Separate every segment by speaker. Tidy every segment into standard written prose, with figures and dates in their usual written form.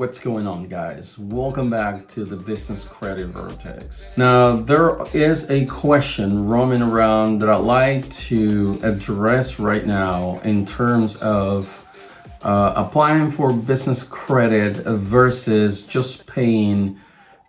Speaker 1: What's going on, guys? Welcome back to the Business Credit Vertex. Now, there is a question roaming around that I'd like to address right now in terms of applying for business credit versus just paying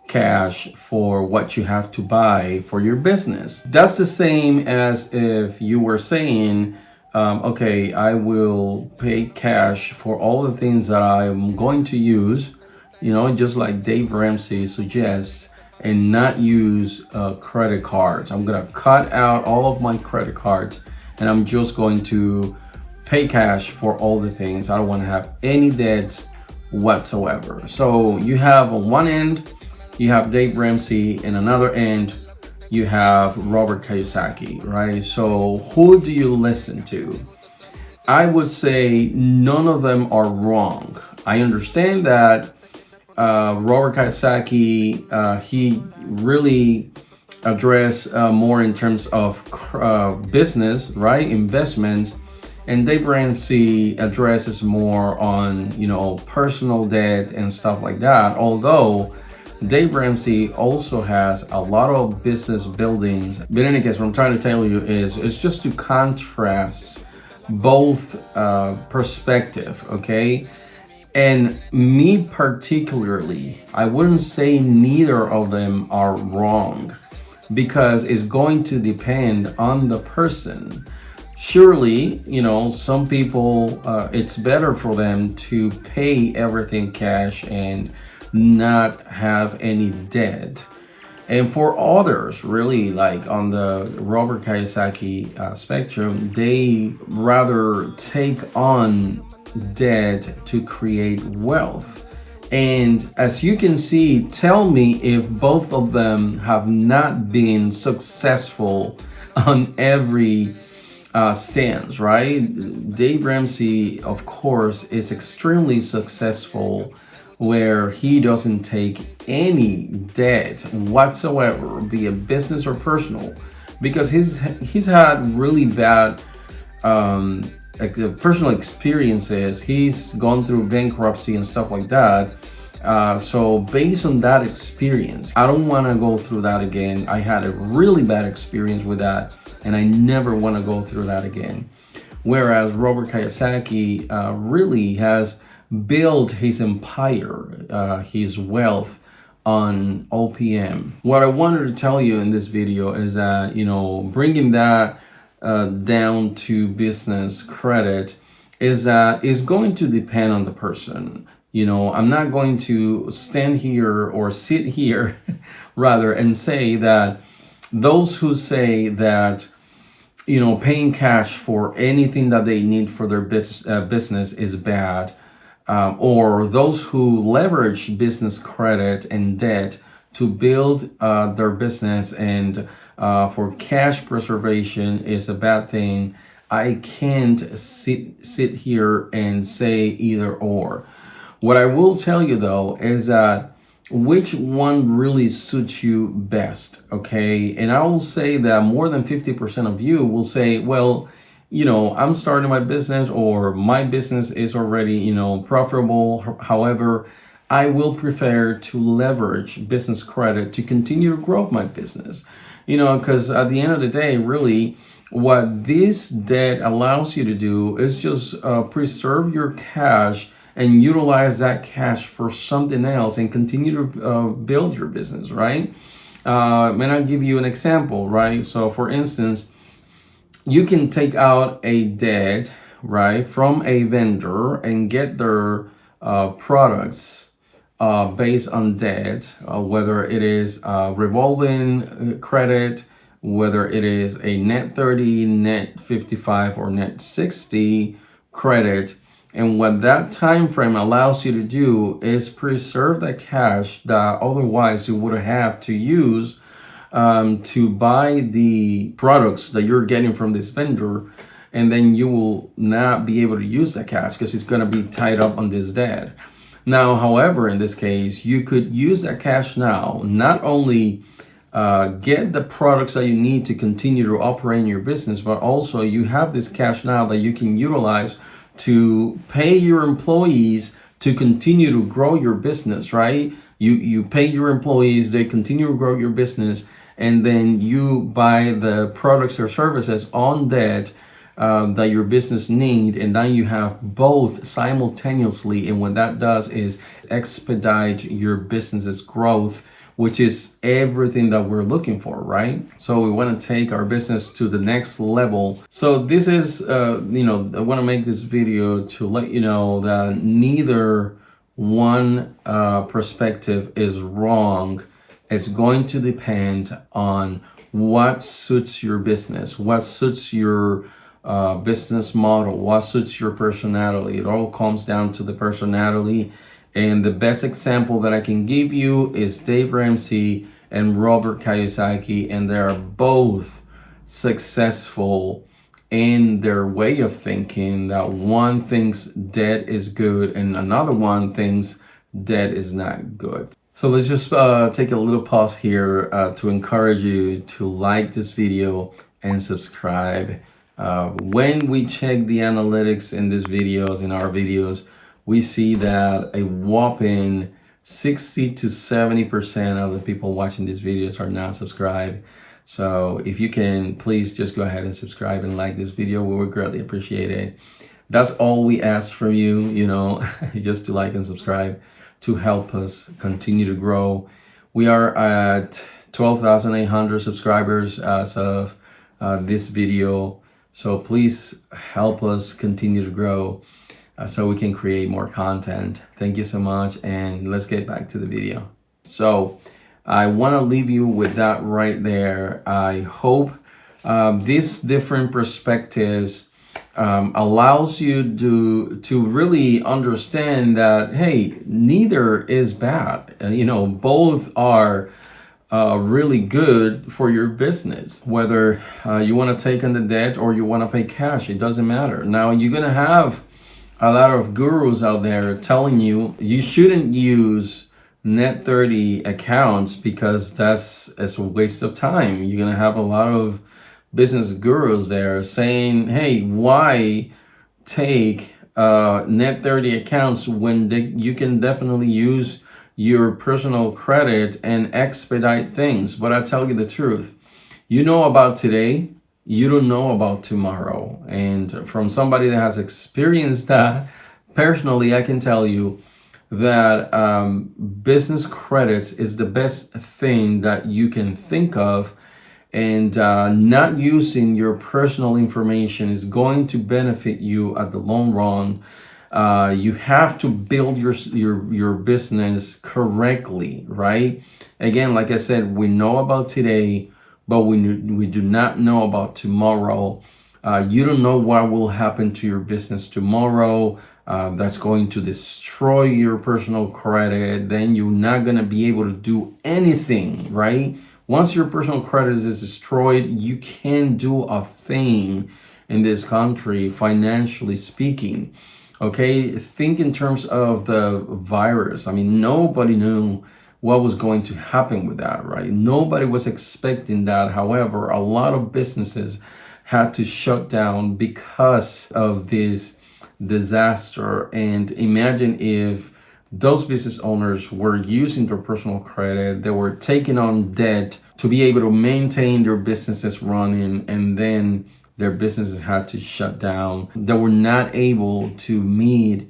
Speaker 1: cash for what you have to buy for your business. That's the same as if you were saying, okay, I will pay cash for all the things that I'm going to use, just like Dave Ramsey suggests, and not use credit cards. I'm gonna cut out all of my credit cards and I'm just going to pay cash for all the things. I don't want to have any debts whatsoever. So you have on one end, you have Dave Ramsey, and another end, you have Robert Kiyosaki, right? So who do you listen to? I would say none of them are wrong. I understand that Robert Kiyosaki, he really addressed more in terms of business, right? Investments. And Dave Ramsey addresses more on, personal debt and stuff like that. Although Dave Ramsey also has a lot of business buildings. But in any case, what I'm trying to tell you is it's just to contrast both perspective, okay? And me particularly, I wouldn't say neither of them are wrong because it's going to depend on the person. Surely, some people, it's better for them to pay everything cash and not have any debt. And for others, really, like on the Robert Kiyosaki spectrum, they rather take on debt to create wealth. And as you can see, tell me if both of them have not been successful on every stance, right? Dave Ramsey, of course, is extremely successful where he doesn't take any debt whatsoever, be it business or personal, because he's had really bad personal experiences. He's gone through bankruptcy and stuff like that. So based on that experience, I don't want to go through that again. I had a really bad experience with that, and I never want to go through that again. Whereas Robert Kiyosaki really has built his empire, his wealth on OPM. What I wanted to tell you in this video is that, bringing that down to business credit is that it's going to depend on the person. I'm not going to stand here or sit here rather and say that those who say that paying cash for anything that they need for their business is bad, or those who leverage business credit and debt to build their business and for cash preservation is a bad thing. I can't sit here and say either or. What I will tell you though is that which one really suits you best, okay? And I will say that more than 50% of you will say, well, I'm starting my business or my business is already, profitable. However, I will prefer to leverage business credit to continue to grow my business, because at the end of the day, really, what this debt allows you to do is just preserve your cash and utilize that cash for something else and continue to build your business, right? And I'll give you an example, right? So for instance, you can take out a debt, right, from a vendor and get their products based on debt, whether it is revolving credit, whether it is a net 30, net 55, or net 60 credit. And what that time frame allows you to do is preserve the cash that otherwise you would have to use to buy the products that you're getting from this vendor, and then you will not be able to use that cash because it's going to be tied up on this debt. Now, however, in this case, you could use that cash now, not only get the products that you need to continue to operate in your business, but also you have this cash now that you can utilize to pay your employees to continue to grow your business, right? You pay your employees, they continue to grow your business, and then you buy the products or services on debt that your business need, and then you have both simultaneously. And what that does is expedite your business's growth, which is everything that we're looking for, right? So we want to take our business to the next level. So this is, I want to make this video to let you know that neither one perspective is wrong. It's going to depend on what suits your business, what suits your business model, what suits your personality. It all comes down to the personality. And the best example that I can give you is Dave Ramsey and Robert Kiyosaki, and they are both successful in their way of thinking, that one thinks debt is good and another one thinks debt is not good. So let's just take a little pause here to encourage you to like this video and subscribe. When we check the analytics in these videos, in our videos, we see that a whopping 60 to 70% of the people watching these videos are not subscribed. So if you can, please just go ahead and subscribe and like this video. We would greatly appreciate it. That's all we ask from you, just to like and subscribe to help us continue to grow. We are at 12,800 subscribers as of this video. So please help us continue to grow so we can create more content. Thank you so much, and let's get back to the video. So I want to leave you with that right there. I hope these different perspectives allows you to really understand that, hey, neither is bad. Both are really good for your business. Whether you want to take on the debt or you want to pay cash, it doesn't matter. Now, you're going to have a lot of gurus out there telling you shouldn't use net 30 accounts because it's a waste of time. You're going to have a lot of business gurus there saying, hey, why take net 30 accounts when you can definitely use your personal credit and expedite things. But I tell you the truth, you know about today, you don't know about tomorrow. And from somebody that has experienced that personally, I can tell you that business credits is the best thing that you can think of. And not using your personal information is going to benefit you at the long run. You have to build your business correctly, right? Again, like I said, we know about today, but we do not know about tomorrow. You don't know what will happen to your business tomorrow. That's going to destroy your personal credit. Then you're not going to be able to do anything, right? Once your personal credit is destroyed, you can't do a thing in this country, financially speaking. Okay, think in terms of the virus. I mean, nobody knew what was going to happen with that, right? Nobody was expecting that. However, a lot of businesses had to shut down because of this disaster. And imagine if those business owners were using their personal credit, they were taking on debt to be able to maintain their businesses running, and then their businesses had to shut down. They were not able to meet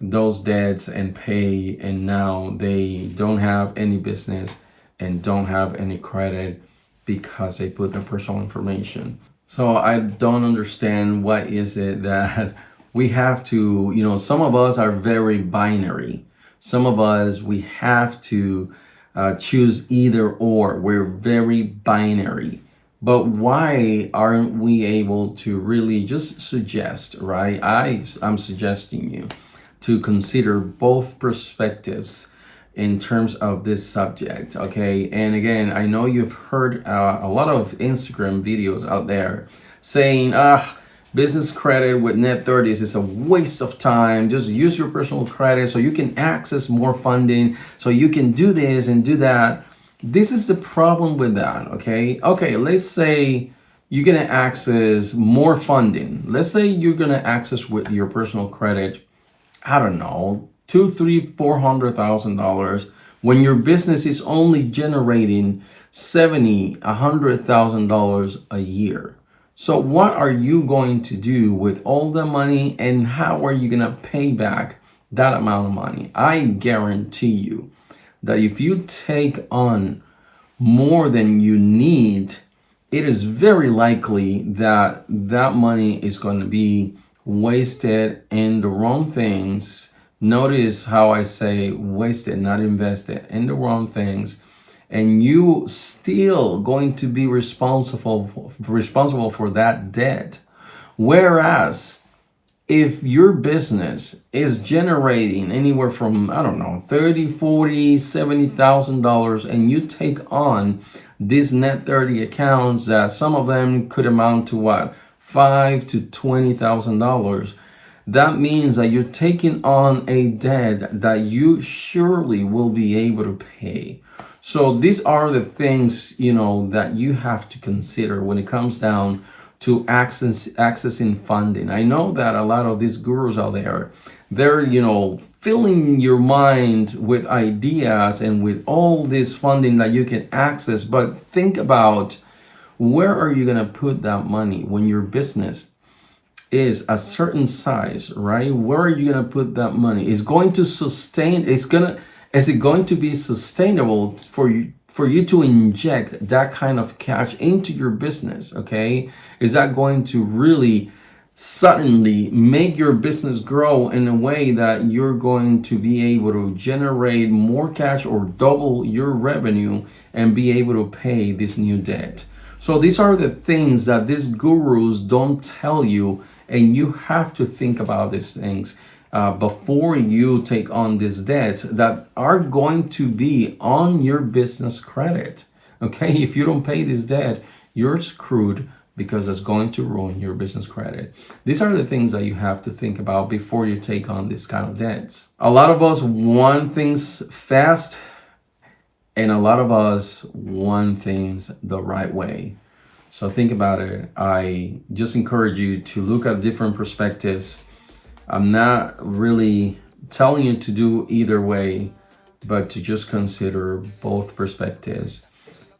Speaker 1: those debts and pay, and now they don't have any business and don't have any credit because they put their personal information. So I don't understand what is it that we have to, some of us are very binary. Some of us, we have to choose either or. We're very binary. But why aren't we able to really just suggest, right? I'm suggesting you to consider both perspectives in terms of this subject, okay? And again, I know you've heard a lot of Instagram videos out there saying, business credit with net 30s is a waste of time. Just use your personal credit so you can access more funding, so you can do this and do that. This is the problem with that, okay? Okay, let's say you're gonna access more funding. Let's say you're gonna access with your personal credit, I don't know, two, three, $400,000 when your business is only generating $70,000-$100,000 a year. So what are you going to do with all the money, and how are you gonna pay back that amount of money? I guarantee you that if you take on more than you need, it is very likely that that money is going to be wasted in the wrong things. Notice how I say wasted, not invested, in the wrong things. And you still going to be responsible for that debt. Whereas if your business is generating anywhere from, I don't know, 30, 40, $70,000, and you take on these net 30 accounts that some of them could amount to what, $5,000 to $20,000, that means that you're taking on a debt that you surely will be able to pay. So these are the things, that you have to consider when it comes down to accessing funding. I know that a lot of these gurus out there, they're, filling your mind with ideas and with all this funding that you can access. But think about, where are you going to put that money when your business is a certain size, right? Where are you going to put that money? Is it going to be sustainable for you to inject that kind of cash into your business? Okay, is that going to really suddenly make your business grow in a way that you're going to be able to generate more cash or double your revenue and be able to pay this new debt? So these are the things that these gurus don't tell you, and you have to think about these things before you take on these debts that are going to be on your business credit. Okay, if you don't pay this debt, you're screwed, because it's going to ruin your business credit. These are the things that you have to think about before you take on this kind of debts. A lot of us want things fast, and a lot of us want things the right way. So think about it. I just encourage you to look at different perspectives. I'm not really telling you to do either way, but to just consider both perspectives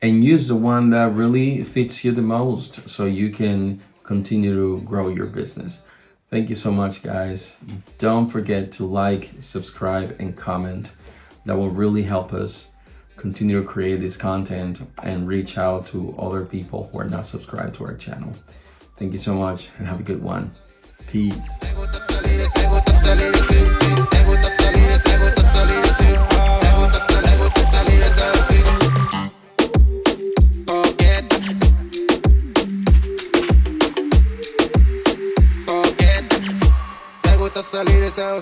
Speaker 1: and use the one that really fits you the most so you can continue to grow your business. Thank you so much, guys. Don't forget to like, subscribe, and comment. That will really help us continue to create this content and reach out to other people who are not subscribed to our channel. Thank you so much, and have a good one. Peace.
Speaker 2: Salir esa